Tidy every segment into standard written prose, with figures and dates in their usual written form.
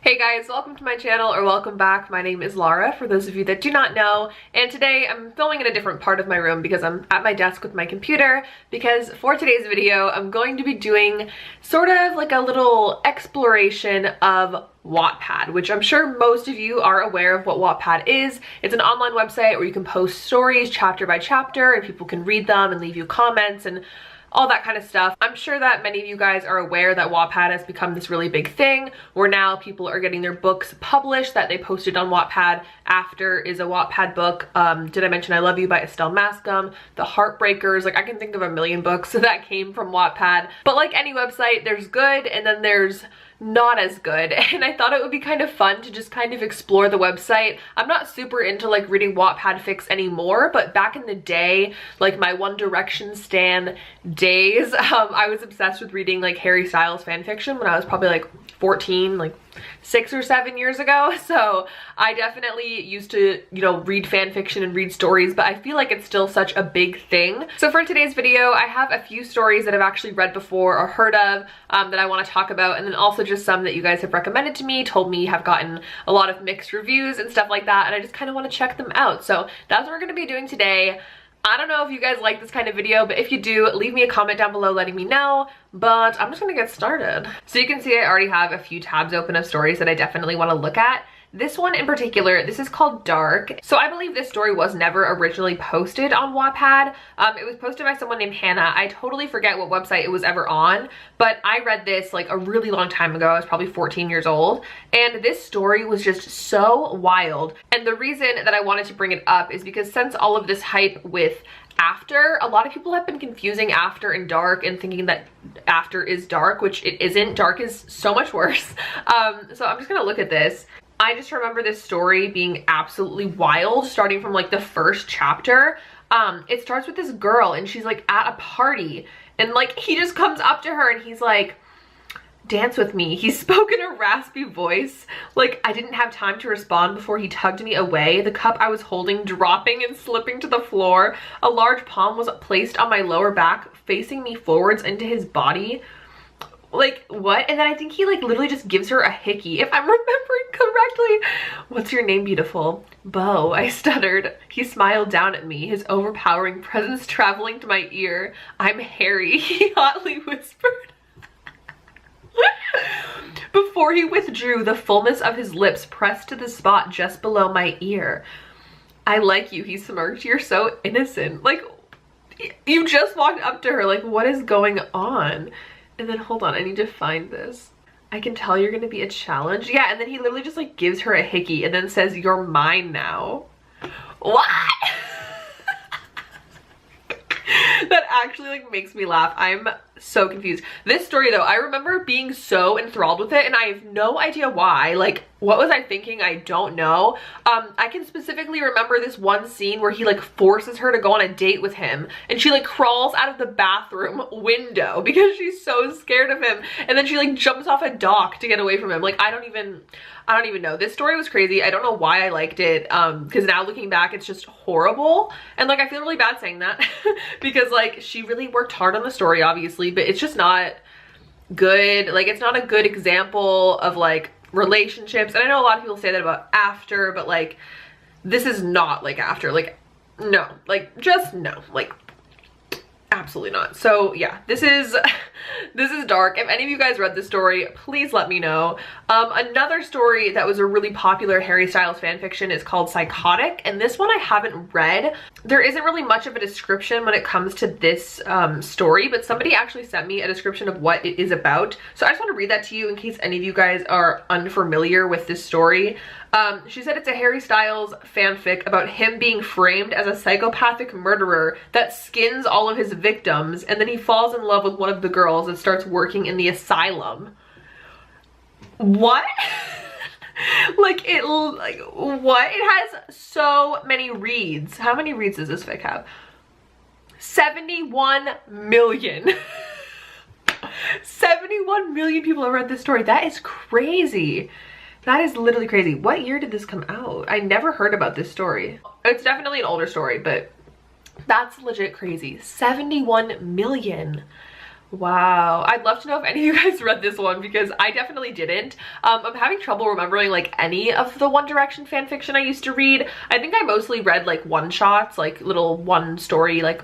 Hey guys, welcome to my channel, or welcome back. My name is Laura, for those of you that do not know, and today I'm filming in a different part of my room because I'm at my desk with my computer, because for today's video I'm going to be doing sort of like a little exploration of Wattpad, which I'm sure most of you are aware of what Wattpad is. It's an online website where you can post stories chapter by chapter and people can read them and leave you comments and all that kind of stuff. I'm sure that many of you guys are aware that Wattpad has become this really big thing where now people are getting their books published that they posted on Wattpad. After is a Wattpad book. Did I mention I Love You by Estelle Mascom? The Heartbreakers, like I can think of a million books that came from Wattpad. But like any website, there's good and then there's not as good, and I thought it would be kind of fun to just kind of explore the website. I'm not super into like reading Wattpad fics anymore, but back in the day, like my One Direction stan days, I was obsessed with reading like Harry Styles fan fiction when I was probably like 14, like 6 or 7 years ago. So I definitely used to, you know, read fan fiction and read stories, but I feel like it's still such a big thing. So for today's video, I have a few stories that I've actually read before or heard of that I want to talk about, and then also just some that you guys have recommended to me, told me have gotten a lot of mixed reviews and stuff like that, and I just kind of want to check them out. So that's what we're going to be doing today. I don't know if you guys like this kind of video, but if you do, leave me a comment down below letting me know, but I'm just gonna get started. So you can see I already have a few tabs open of stories that I definitely want to look at. This one in particular, this is called Dark. So I believe this story was never originally posted on Wattpad. It was posted by someone named Hannah. I totally forget what website it was ever on, but I read this like a really long time ago. I was probably 14 years old, and this story was just so wild. And the reason that I wanted to bring it up is because since all of this hype with After, a lot of people have been confusing After and Dark and thinking that After is Dark, which it isn't. Dark is so much worse. So I'm just gonna look at this. I just remember this story being absolutely wild, starting from like the first chapter. It starts with this girl and she's like at a party, and like he just comes up to her and he's like, "Dance with me." He spoke in a raspy voice. Like, I didn't have time to respond before he tugged me away, the cup I was holding dropping and slipping to the floor. A large palm was placed on my lower back, facing me forwards into his body. Like, what? And then I think he like literally just gives her a hickey, if I'm remembering correctly. "What's your name, beautiful?" "Beau," I stuttered. He smiled down at me, his overpowering presence traveling to my ear. "I'm Harry," he hotly whispered. Before he withdrew, the fullness of his lips pressed to the spot just below my ear. "I like you," he smirked. "You're so innocent." Like, you just walked up to her, like, what is going on? And then, hold on, I need to find this. "I can tell you're gonna be a challenge." Yeah, and then he literally just like gives her a hickey and then says, "You're mine now." What? That actually like makes me laugh. I'm so confused. This story though, I remember being so enthralled with it and I have no idea why. Like, what was I thinking? I don't know. I can specifically remember this one scene where he like forces her to go on a date with him and she like crawls out of the bathroom window because she's so scared of him, and then she like jumps off a dock to get away from him. Like, I don't even know. This story was crazy. I don't know why I liked it, because now looking back it's just horrible, and like I feel really bad saying that because like she really worked hard on the story obviously, but it's just not good. Like, it's not a good example of like relationships, and I know a lot of people say that about After, but like this is not like After. Like, no, like just no, like absolutely not. So yeah, this is Dark. If any of you guys read this story, please let me know. Another story that was a really popular Harry Styles fanfiction is called Psychotic, and this one I haven't read. There isn't really much of a description when it comes to this story, but somebody actually sent me a description of what it is about. So I just want to read that to you in case any of you guys are unfamiliar with this story. She said it's a Harry Styles fanfic about him being framed as a psychopathic murderer that skins all of his victims, and then he falls in love with one of the girls and starts working in the asylum. What? Like, what? It has so many reads. How many reads does this fic have? 71 million. 71 million people have read this story. That is crazy. That is literally crazy. What year did this come out? I never heard about this story. It's definitely an older story, but that's legit crazy. 71 million. Wow, I'd love to know if any of you guys read this one because I definitely didn't. I'm having trouble remembering like any of the One Direction fan fiction I used to read. I think I mostly read like one-shots, like little one story, like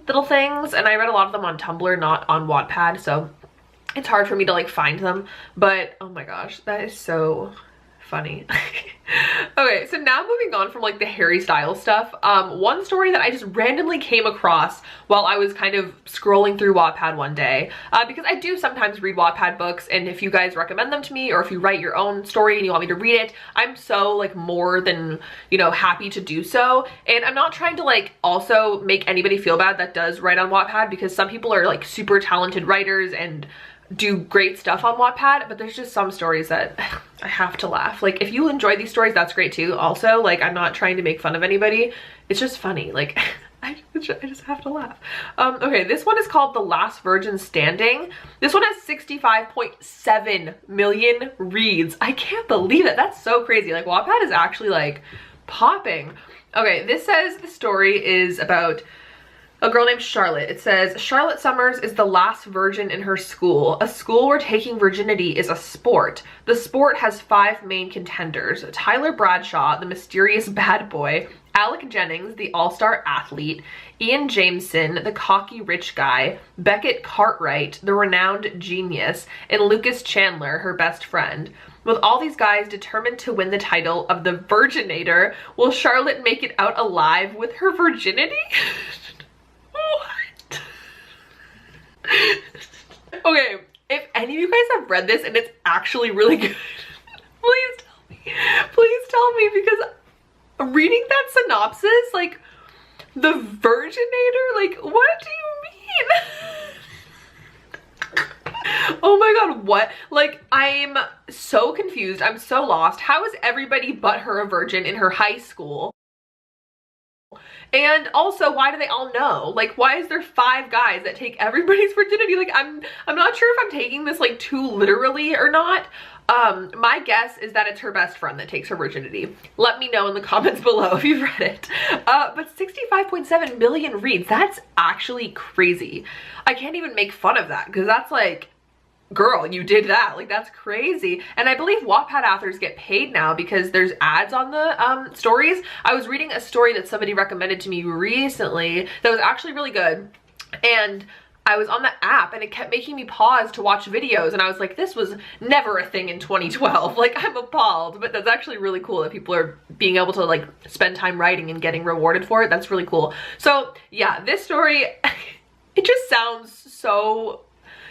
little things, and I read a lot of them on Tumblr, not on Wattpad, so it's hard for me to like find them. But oh my gosh, that is so funny. Okay, so now moving on from like the Harry Styles stuff, one story that I just randomly came across while I was kind of scrolling through Wattpad one day, because I do sometimes read Wattpad books, and if you guys recommend them to me, or if you write your own story and you want me to read it, I'm so like more than, you know, happy to do so. And I'm not trying to like also make anybody feel bad that does write on Wattpad, because some people are like super talented writers and do great stuff on Wattpad, but there's just some stories that I have to laugh. Like, if you enjoy these stories, that's great too. Also, like, I'm not trying to make fun of anybody. It's just funny. Like, I just have to laugh. Okay, this one is called The Last Virgin Standing. This one has 65.7 million reads. I can't believe it. That's so crazy. Like, Wattpad is actually like popping. Okay, this says the story is about a girl named Charlotte. It says, Charlotte Summers is the last virgin in her school, a school where taking virginity is a sport. The sport has 5 main contenders: Tyler Bradshaw, the mysterious bad boy; Alec Jennings, the all-star athlete; Ian Jameson, the cocky rich guy; Beckett Cartwright, the renowned genius; and Lucas Chandler, her best friend. With all these guys determined to win the title of the Virginator, will Charlotte make it out alive with her virginity? What? Okay, if any of you guys have read this and it's actually really good, please tell me. Please tell me, because reading that synopsis, like, the Virginator, like, what do you mean? Oh my god, what? Like, I'm so confused. I'm so lost. How is everybody but her a virgin in her high school? And also, why do they all know? Like, why is there 5 guys that take everybody's virginity? Like, I'm not sure if I'm taking this like too literally or not. My guess is that it's her best friend that takes her virginity. Let me know in the comments below if you've read it. But 65.7 million reads, that's actually crazy. I can't even make fun of that, because that's like, girl, you did that. Like, that's crazy. And I believe Wattpad authors get paid now because there's ads on the stories. I was reading a story that somebody recommended to me recently that was actually really good, and I was on the app and it kept making me pause to watch videos, and I was like, this was never a thing in 2012. Like, I'm appalled. But that's actually really cool that people are being able to like spend time writing and getting rewarded for it. That's really cool. So yeah, this story, it just sounds so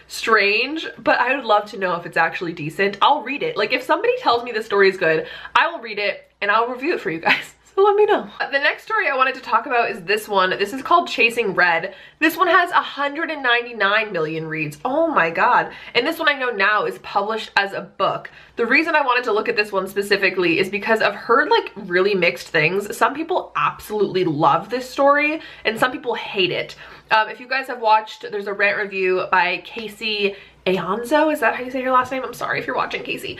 strange, but I would love to know if it's actually decent. I'll read it. Like, if somebody tells me the story is good, I will read it and I'll review it for you guys. So let me know. The next story I wanted to talk about is this one. This is called Chasing Red. This one has 199 million reads. Oh my god. And this one I know now is published as a book. The reason I wanted to look at this one specifically is because I've heard like really mixed things. Some people absolutely love this story and some people hate it. If you guys have watched, there's a rant review by Casey Ayanzo, is that how you say your last name? I'm sorry if you're watching, Casey.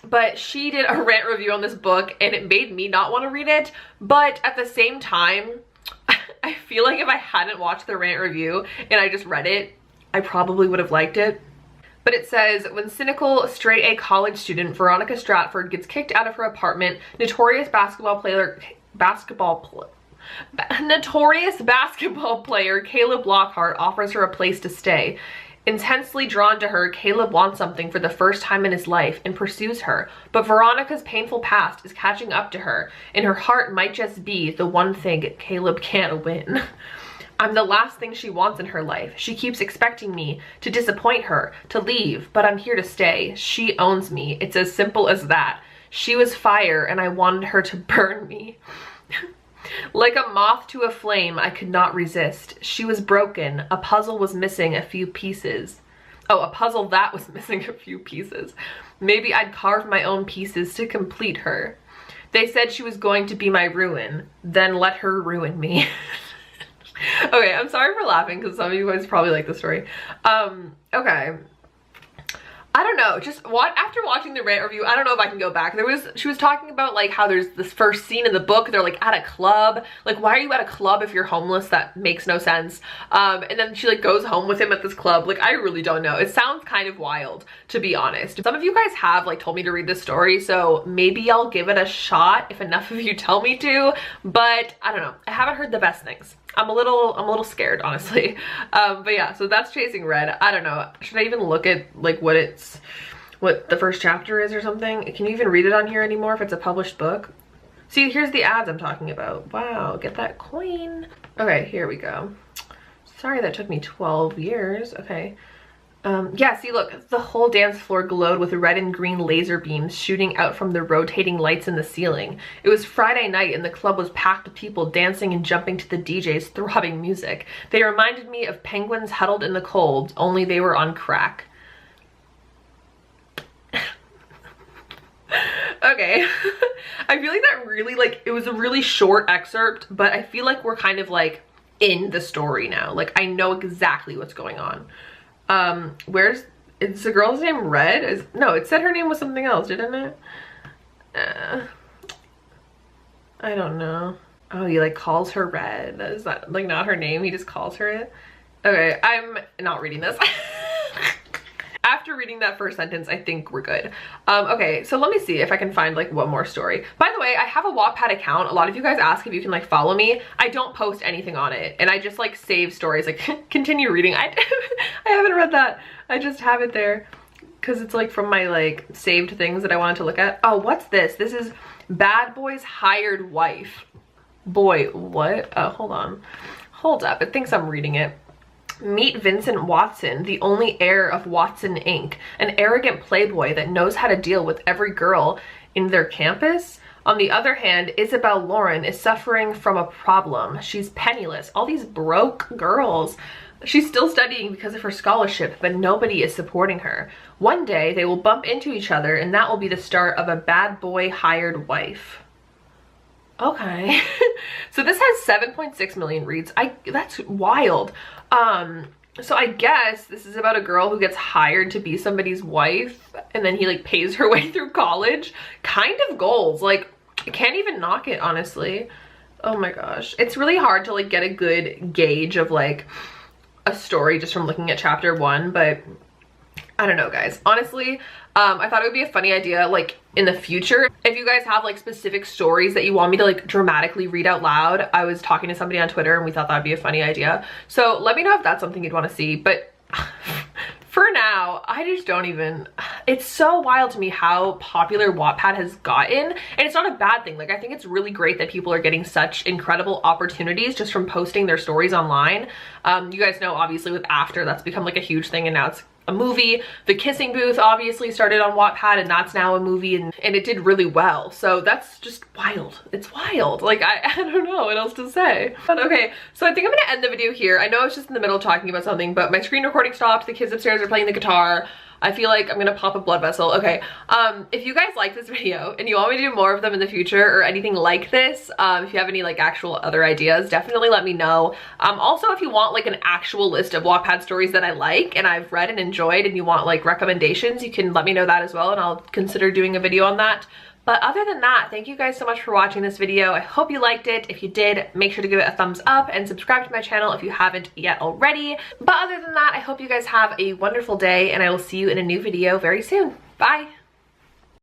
But she did a rant review on this book and it made me not want to read it. But at the same time, I feel like if I hadn't watched the rant review and I just read it, I probably would have liked it. But it says, when cynical straight-A college student Veronica Stratford gets kicked out of her apartment, notorious basketball player Caleb Lockhart offers her a place to stay. Intensely drawn to her, Caleb wants something for the first time in his life and pursues her, but Veronica's painful past is catching up to her, and her heart might just be the one thing Caleb can't win. I'm the last thing she wants in her life. She keeps expecting me to disappoint her, to leave, but I'm here to stay. She owns me. It's as simple as that. She was fire, and I wanted her to burn me. Like a moth to a flame, I could not resist. She was broken. A puzzle was missing a few pieces. Oh, a puzzle that was missing a few pieces. Maybe I'd carve my own pieces to complete her. They said she was going to be my ruin. Then let her ruin me. Okay, I'm sorry for laughing because some of you guys probably like the story. Okay. I don't know, just after watching the rant review, I don't know if I can go back. She was talking about like how there's this first scene in the book, they're like at a club. Like, why are you at a club if you're homeless? That makes no sense. And then she like goes home with him at this club. Like, I really don't know. It sounds kind of wild, to be honest. Some of you guys have like told me to read this story, so maybe I'll give it a shot if enough of you tell me to, but I don't know. I haven't heard the best things. I'm a little scared, honestly. But yeah, so that's Chasing Red. I don't know. Should I even look at like what the first chapter is or something? Can you even read it on here anymore if it's a published book? See, here's the ads I'm talking about. Wow, get that coin. Okay, here we go. Sorry that took me 12 years. Okay. Yeah, see, look, the whole dance floor glowed with red and green laser beams shooting out from the rotating lights in the ceiling. It was Friday night and the club was packed with people dancing and jumping to the DJ's throbbing music. They reminded me of penguins huddled in the cold, only they were on crack. Okay. I feel like that really, like, it was a really short excerpt, but I feel like we're kind of like in the story now. Like, I know exactly what's going on. Is the girl's name Red? No, it said her name was something else, didn't it? I don't know. Oh, he like calls her Red. Is that like not her name? He just calls her it? Okay, I'm not reading this. After reading that first sentence, I think we're good. Okay, so let me see if I can find like one more story. By the way, I have a Wattpad account. A lot of you guys ask if you can like follow me. I don't post anything on it, and I just like save stories, like continue reading. I haven't read that. I just have it there because it's like from my like saved things that I wanted to look at. Oh, what's this? This is Bad Boy's Hired Wife. Boy, what? Oh, hold on. Hold up. It thinks I'm reading it. Meet Vincent Watson, the only heir of Watson Inc., an arrogant playboy that knows how to deal with every girl in their campus. On the other hand, Isabel Lauren is suffering from a problem. She's penniless. All these broke girls. She's still studying because of her scholarship, but nobody is supporting her. One day, they will bump into each other, and that will be the start of a bad boy hired wife. Okay. So this has 7.6 million reads. That's wild. So I guess this is about a girl who gets hired to be somebody's wife, and then he like pays her way through college. Kind of goals. Like, I can't even knock it, honestly. Oh my gosh. It's really hard to like get a good gauge of like a story just from looking at chapter 1, but I don't know, guys. Honestly, I thought it would be a funny idea, like, in the future. If you guys have, like, specific stories that you want me to, like, dramatically read out loud. I was talking to somebody on Twitter, and we thought that would be a funny idea. So let me know if that's something you'd want to see. But for now, I just don't even... It's so wild to me how popular Wattpad has gotten. And it's not a bad thing. Like, I think it's really great that people are getting such incredible opportunities just from posting their stories online. You guys know, obviously, with After, that's become, like, a huge thing, and now it's a movie. The Kissing Booth obviously started on Wattpad, and that's now a movie, and it did really well. So that's just wild. It's wild. Like, I don't know what else to say. But okay, so I think I'm gonna end the video here. I know I was just in the middle of talking about something, but my screen recording stopped. The kids upstairs are playing the guitar. I feel like I'm gonna pop a blood vessel. Okay, if you guys like this video and you want me to do more of them in the future or anything like this, if you have any like actual other ideas, definitely let me know. Also, if you want like an actual list of Wattpad stories that I like and I've read and enjoyed, and you want like recommendations, you can let me know that as well, and I'll consider doing a video on that. But other than that, thank you guys so much for watching this video. I hope you liked it. If you did, make sure to give it a thumbs up and subscribe to my channel if you haven't yet already. But other than that, I hope you guys have a wonderful day, and I will see you in a new video very soon. Bye!